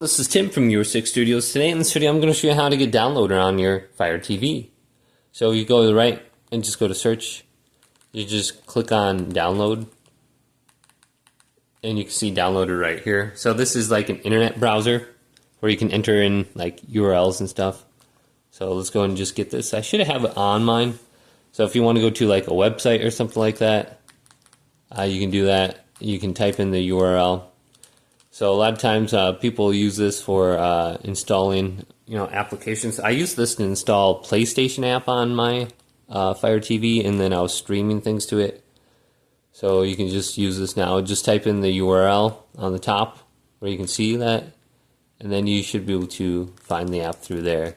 This is Tim from YourSix Studios. Today in this video I'm going to show you how to get Downloader on your Fire TV. So you go to the right and just go to search. You just click on download and you can see Downloader right here. So this is like an internet browser where you can enter in like URLs and stuff. So let's go and just get this. I should have it on mine. So if you want to go to like a website or something like that, you can do that. You can type in the URL. So a lot of times people use this for installing, applications. I use this to install PlayStation app on my Fire TV, and then I was streaming things to it. So you can just use this now. Just type in the URL on the top where you can see that, and then you should be able to find the app through there.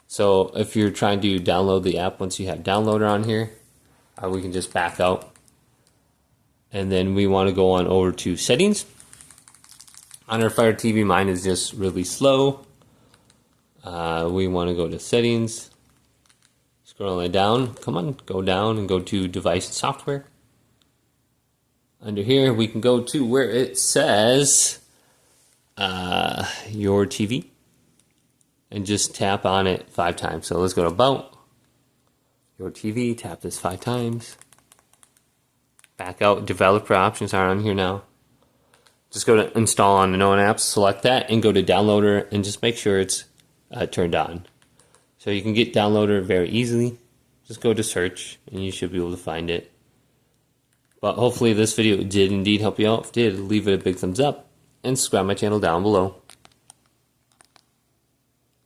So if you're trying to download the app, once you have Downloader on here, we can just back out, and then we want to go on over to settings. On our Fire TV, mine is just really slow. We want to go to settings, scrolling down, come on, go down and go to device and software. Under here, we can go to where it says your TV and just tap on it 5 times. So let's go to about, your TV, tap this 5 times. Back out, developer options are on here now. Just go to install on the known apps, select that, and go to Downloader, and just make sure it's turned on. So you can get Downloader very easily. Just go to search, and you should be able to find it. But hopefully this video did indeed help you out. If it did, leave it a big thumbs up, and subscribe to my channel down below.